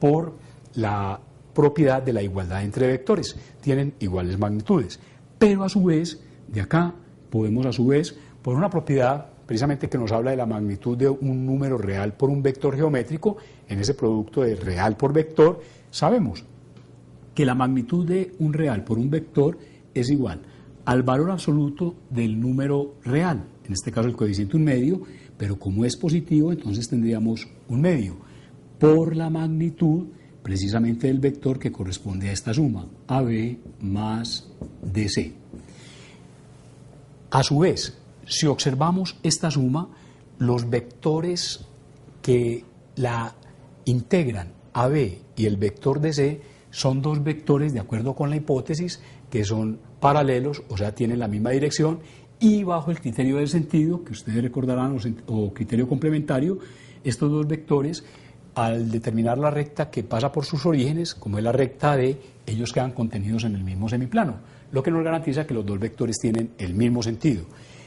por la propiedad de la igualdad entre vectores, tienen iguales magnitudes, pero a su vez, de acá podemos a su vez, por una propiedad precisamente que nos habla de la magnitud de un número real por un vector geométrico, en ese producto de real por vector, sabemos que la magnitud de un real por un vector es igual al valor absoluto del número real, en este caso el coeficiente 1/2, pero como es positivo, entonces tendríamos 1/2 por la magnitud precisamente del vector que corresponde a esta suma, AB más DC. A su vez, si observamos esta suma, los vectores que la integran, AB y el vector DC, son dos vectores, de acuerdo con la hipótesis, que son paralelos, o sea, tienen la misma dirección, y bajo el criterio del sentido, que ustedes recordarán, o criterio complementario, estos dos vectores, al determinar la recta que pasa por sus orígenes, como es la recta D, ellos quedan contenidos en el mismo semiplano, lo que nos garantiza que los dos vectores tienen el mismo sentido.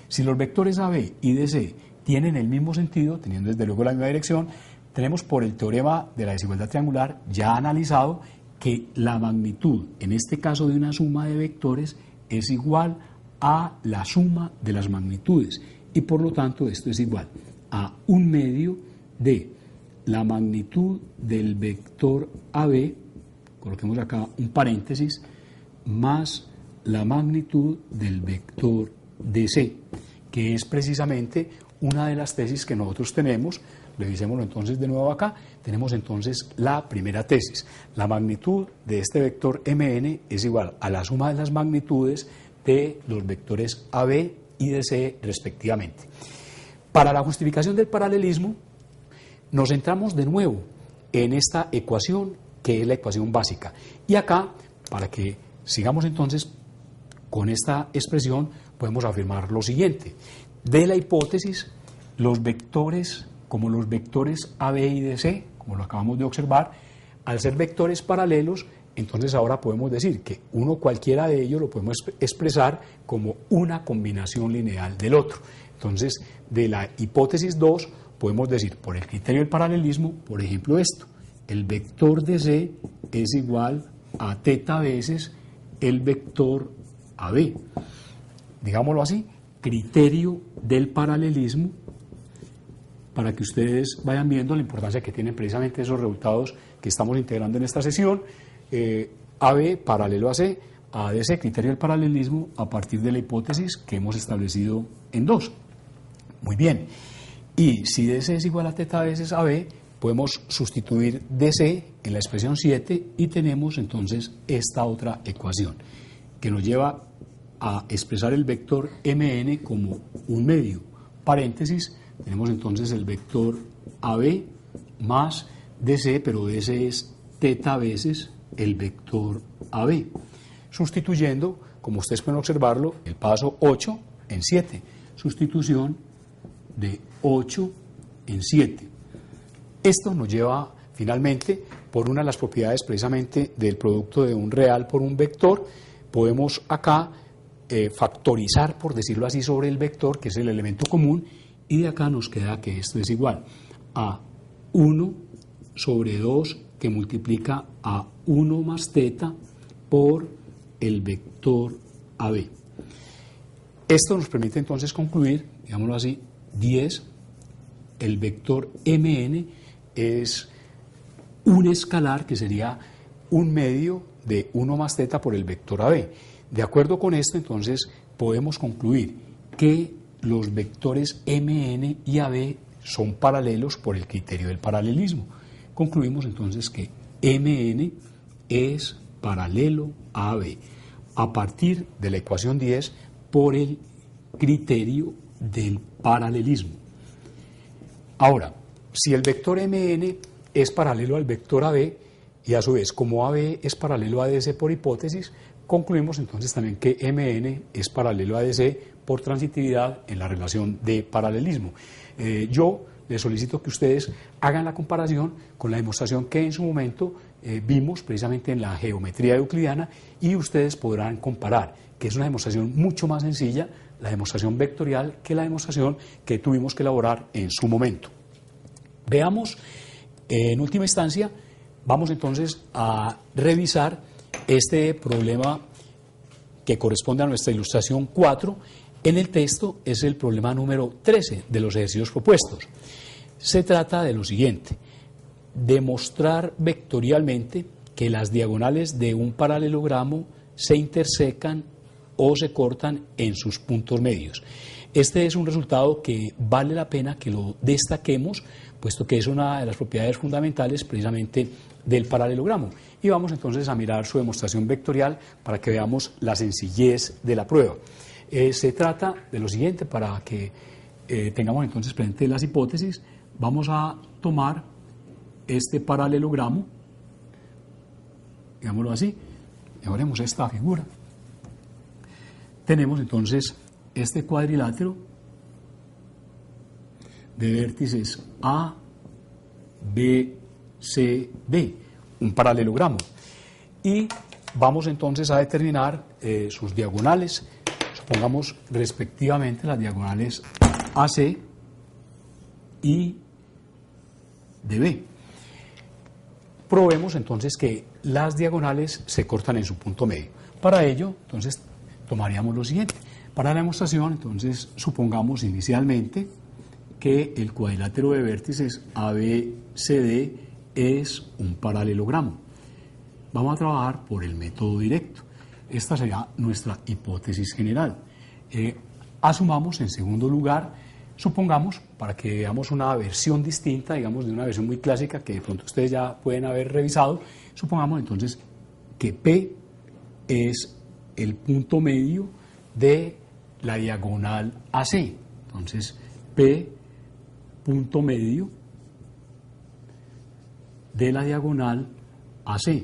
Si los vectores AB y DC tienen el mismo sentido, teniendo desde luego la misma dirección, tenemos por el teorema de la desigualdad triangular ya analizado que la magnitud, en este caso de una suma de vectores, es igual a la suma de las magnitudes y por lo tanto esto es igual a 1/2 de la magnitud del vector AB, coloquemos acá un paréntesis, más la magnitud del vector DC, que es precisamente una de las tesis que nosotros tenemos. Revisémoslo entonces de nuevo acá. Tenemos entonces la primera tesis. La magnitud de este vector mn es igual a la suma de las magnitudes de los vectores AB y DC respectivamente. Para la justificación del paralelismo, nos centramos de nuevo en esta ecuación, que es la ecuación básica. Y acá, para que sigamos entonces con esta expresión, podemos afirmar lo siguiente. De la hipótesis, los vectores, como los vectores AB y DC, como lo acabamos de observar, al ser vectores paralelos, entonces ahora podemos decir que uno cualquiera de ellos lo podemos expresar como una combinación lineal del otro. Entonces, de la hipótesis 2, podemos decir, por el criterio del paralelismo, por ejemplo esto, el vector DC es igual a θ veces el vector AB. Digámoslo así, criterio del paralelismo, para que ustedes vayan viendo la importancia que tienen precisamente esos resultados que estamos integrando en esta sesión. AB paralelo a C, ADC, criterio del paralelismo, a partir de la hipótesis que hemos establecido en 2. Muy bien. Y si DC es igual a θ veces AB, podemos sustituir DC en la expresión 7 y tenemos entonces esta otra ecuación que nos lleva a expresar el vector mn como 1/2, paréntesis, tenemos entonces el vector AB más DC, pero DC es θ veces el vector AB, sustituyendo, como ustedes pueden observarlo, el paso 8 en 7, sustitución de 8 en 7. Esto nos lleva finalmente, por una de las propiedades precisamente del producto de un real por un vector, podemos acá factorizar, por decirlo así, sobre el vector, que es el elemento común, y de acá nos queda que esto es igual a 1 sobre 2 que multiplica a 1 más θ por el vector AB. Esto nos permite entonces concluir, digámoslo así, 10, el vector mn es un escalar que sería 1/2 de 1 más θ por el vector AB. De acuerdo con esto, entonces, podemos concluir que los vectores mn y AB son paralelos por el criterio del paralelismo. Concluimos entonces que mn es paralelo a AB a partir de la ecuación 10 por el criterio del paralelismo. Ahora, si el vector mn es paralelo al vector AB, y a su vez, como AB es paralelo a DC por hipótesis, concluimos entonces también que MN es paralelo a DC por transitividad en la relación de paralelismo. Yo les solicito que ustedes hagan la comparación con la demostración que en su momento vimos precisamente en la geometría euclidiana, y ustedes podrán comparar, que es una demostración mucho más sencilla, la demostración vectorial, que la demostración que tuvimos que elaborar en su momento. Veamos, en última instancia, vamos entonces a revisar este problema que corresponde a nuestra ilustración 4. En el texto es el problema número 13 de los ejercicios propuestos. Se trata de lo siguiente: demostrar vectorialmente que las diagonales de un paralelogramo se intersecan o se cortan en sus puntos medios. Este es un resultado que vale la pena que lo destaquemos, puesto que es una de las propiedades fundamentales precisamente del paralelogramo. Y vamos entonces a mirar su demostración vectorial para que veamos la sencillez de la prueba. Se trata de lo siguiente, para que tengamos entonces presente las hipótesis. Vamos a tomar este paralelogramo, digámoslo así, mejoremos esta figura. Tenemos entonces este cuadrilátero de vértices A, B, C, D, un paralelogramo. Y vamos entonces a determinar sus diagonales. Supongamos respectivamente las diagonales AC y DB. Probemos entonces que las diagonales se cortan en su punto medio. Para ello, entonces, tomaríamos lo siguiente. Para la demostración, entonces, supongamos inicialmente que el cuadrilátero de vértices ABCD es un paralelogramo. Vamos a trabajar por el método directo. Esta sería nuestra hipótesis general. Asumamos, en segundo lugar, supongamos, para que veamos una versión distinta, digamos, de una versión muy clásica que de pronto ustedes ya pueden haber revisado, supongamos entonces que P es el punto medio de la diagonal AC. Entonces, P, punto medio de la diagonal AC.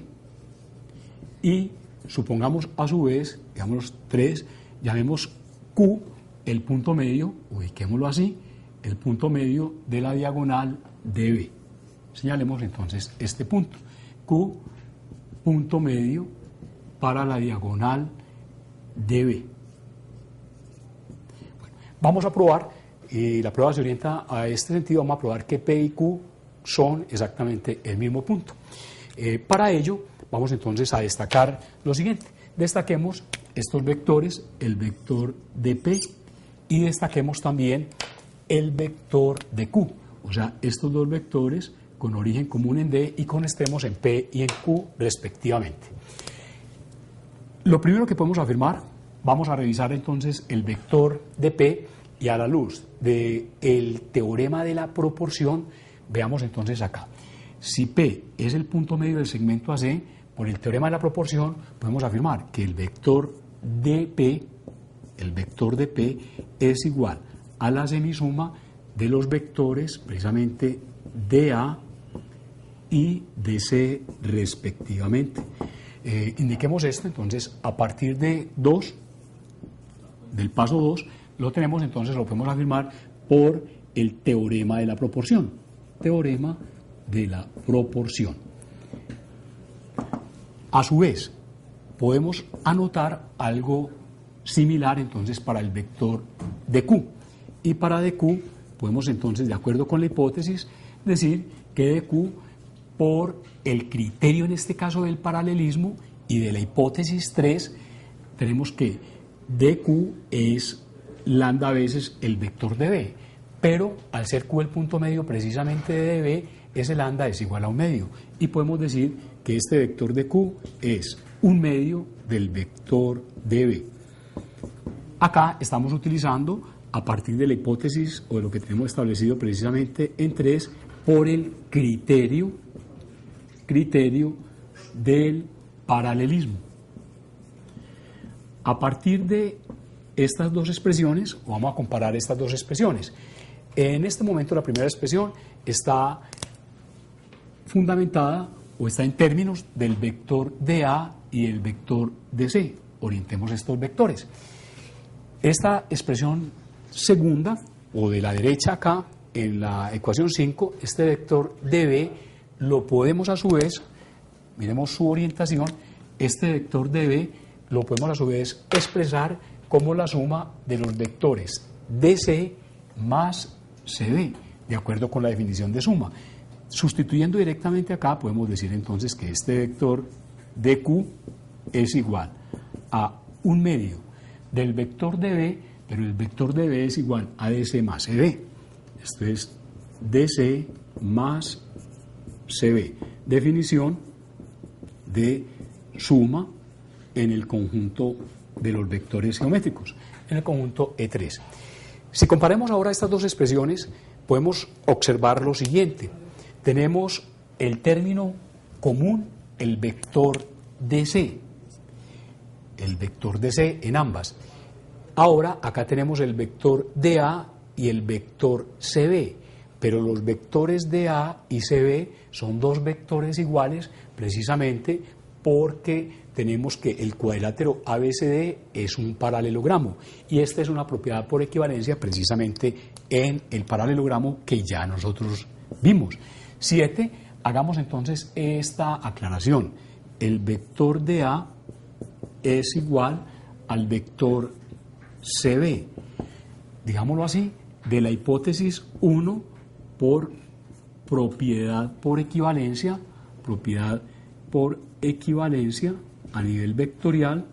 Y supongamos a su vez, digamos 3, llamemos Q el punto medio, ubiquémoslo así, el punto medio de la diagonal DB. Señalemos entonces este punto. Q, punto medio para la diagonal DB. Bueno, vamos a probar, y la prueba se orienta a este sentido. Vamos a probar que P y Q son exactamente el mismo punto. Para ello, vamos entonces a destacar lo siguiente. Destaquemos estos vectores, el vector de P, y destaquemos también el vector de Q. O sea, estos dos vectores con origen común en D y con extremos en P y en Q respectivamente. Lo primero que podemos afirmar, vamos a revisar entonces el vector de P, y a la luz del teorema de la proporción, veamos entonces acá. Si P es el punto medio del segmento AC, por el teorema de la proporción podemos afirmar que el vector de P es igual a la semisuma de los vectores precisamente de A y de C respectivamente. Indiquemos esto entonces a partir de 2, del paso 2, lo tenemos entonces, lo podemos afirmar por el teorema de la proporción. Teorema de la proporción. A su vez, podemos anotar algo similar entonces para el vector de Q. Y para dq podemos entonces, de acuerdo con la hipótesis, decir que dq, por el criterio en este caso del paralelismo y de la hipótesis 3, tenemos que dq es lambda veces el vector de B, pero al ser Q el punto medio precisamente de B, ese lambda es igual a un medio, y podemos decir que este vector de Q es un medio del vector de B. Acá estamos utilizando, a partir de la hipótesis o de lo que tenemos establecido precisamente en 3, por el criterio del paralelismo. A partir de estas dos expresiones, o vamos a comparar estas dos expresiones. En este momento la primera expresión está fundamentada o está en términos del vector de A y el vector de C. Orientemos estos vectores. Esta expresión segunda, o de la derecha acá, en la ecuación 5, este vector de B lo podemos a su vez, miremos su orientación, este vector de B lo podemos a su vez expresar como la suma de los vectores DC más CB, de acuerdo con la definición de suma. Sustituyendo directamente acá, podemos decir entonces que este vector DQ es igual a 1/2 del vector de B, pero el vector de B es igual a DC más CB. Esto es DC más CB. Definición de suma en el conjunto de los vectores geométricos, en el conjunto E3. Si comparamos ahora estas dos expresiones, podemos observar lo siguiente. Tenemos el término común, el vector DC. El vector DC en ambas. Ahora, acá tenemos el vector DA y el vector CB, pero los vectores DA y CB son dos vectores iguales precisamente porque tenemos que el cuadrilátero ABCD es un paralelogramo y esta es una propiedad por equivalencia precisamente en el paralelogramo que ya nosotros vimos. 7. Hagamos entonces esta aclaración. El vector de A es igual al vector CB. Digámoslo así, de la hipótesis 1 por propiedad por equivalencia a nivel vectorial,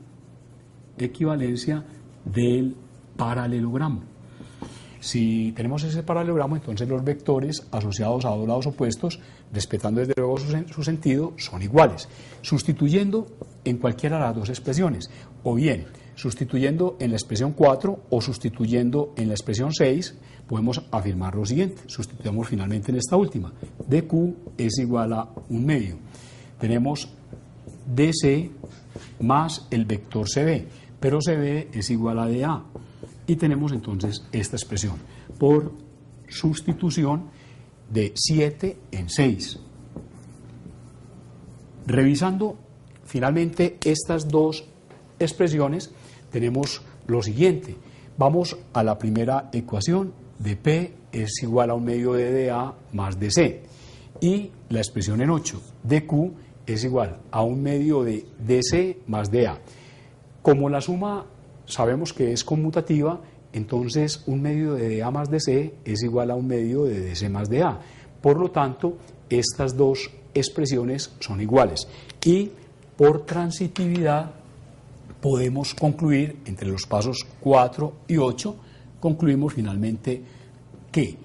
equivalencia del paralelogramo. Si tenemos ese paralelogramo, entonces los vectores asociados a dos lados opuestos, respetando desde luego su sentido, son iguales. Sustituyendo en cualquiera de las dos expresiones, o bien sustituyendo en la expresión 4 o sustituyendo en la expresión 6, podemos afirmar lo siguiente. Sustituyamos finalmente en esta última. DQ es igual a 1/2. Tenemos DC más el vector CB, pero CB es igual a DA. Y tenemos entonces esta expresión por sustitución de 7 en 6. Revisando finalmente estas dos expresiones, tenemos lo siguiente. Vamos a la primera ecuación de P es igual a 1/2 de DA más DC. Y la expresión en 8, DQ es igual a 1/2 de DC más DA. Como la suma sabemos que es conmutativa, entonces 1/2 de DA más DC es igual a 1/2 de DC más DA. Por lo tanto, estas dos expresiones son iguales. Y por transitividad podemos concluir, entre los pasos 4 y 8, concluimos finalmente que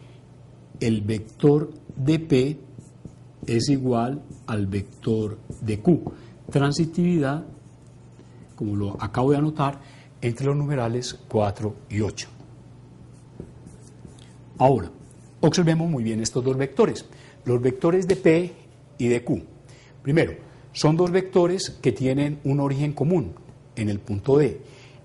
el vector de P es igual al vector de Q. Transitividad, como lo acabo de anotar, entre los numerales 4 y 8. Ahora, observemos muy bien estos dos vectores. Los vectores de P y de Q. Primero, son dos vectores que tienen un origen común en el punto D.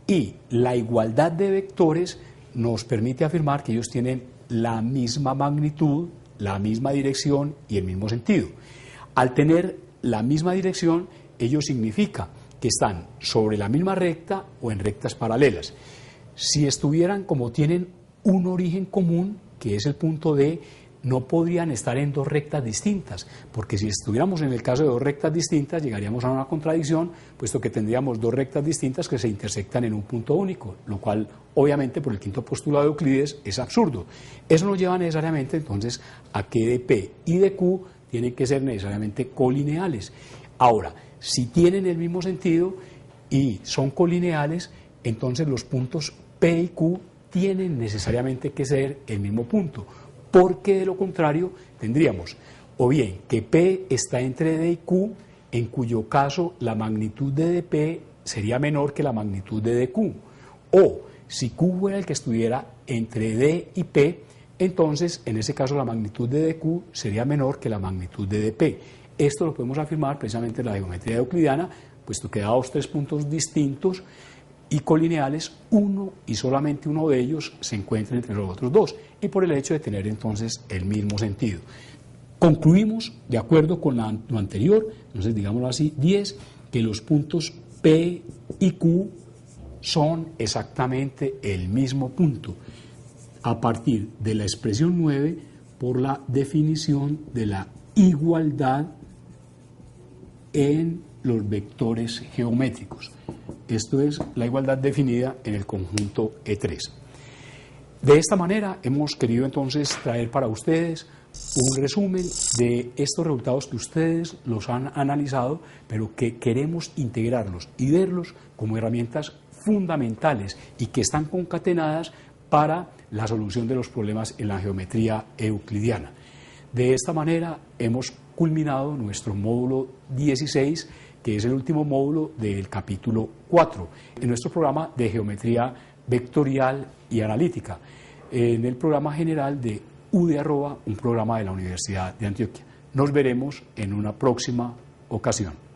Y la igualdad de vectores nos permite afirmar que ellos tienen la misma magnitud, la misma dirección y el mismo sentido. Al tener la misma dirección, ello significa que están sobre la misma recta o en rectas paralelas. Si estuvieran como tienen un origen común, que es el punto D, no podrían estar en dos rectas distintas, porque si estuviéramos en el caso de dos rectas distintas, llegaríamos a una contradicción, puesto que tendríamos dos rectas distintas que se intersectan en un punto único, lo cual, obviamente, por el quinto postulado de Euclides, es absurdo. Eso nos lleva necesariamente, entonces, a que de P y de Q tienen que ser necesariamente colineales. Ahora, si tienen el mismo sentido y son colineales, entonces los puntos P y Q tienen necesariamente que ser el mismo punto, porque de lo contrario tendríamos o bien que P está entre D y Q, en cuyo caso la magnitud de dP sería menor que la magnitud de dQ, o si Q fuera el que estuviera entre D y P, entonces en ese caso la magnitud de dQ sería menor que la magnitud de dP. Esto lo podemos afirmar precisamente en la geometría euclidiana, puesto que dados tres puntos distintos y colineales, uno y solamente uno de ellos se encuentra entre los otros dos, y por el hecho de tener entonces el mismo sentido. Concluimos, de acuerdo con lo anterior, entonces digámoslo así, 10, que los puntos P y Q son exactamente el mismo punto, a partir de la expresión 9 por la definición de la igualdad en los vectores geométricos. Esto es la igualdad definida en el conjunto E3. De esta manera hemos querido entonces traer para ustedes un resumen de estos resultados que ustedes los han analizado, pero que queremos integrarlos y verlos como herramientas fundamentales y que están concatenadas para la solución de los problemas en la geometría euclidiana. De esta manera hemos culminado nuestro módulo 16, que es el último módulo del capítulo 4, en nuestro programa de geometría vectorial y analítica, en el programa general de UDE Arroba, un programa de la Universidad de Antioquia. Nos veremos en una próxima ocasión.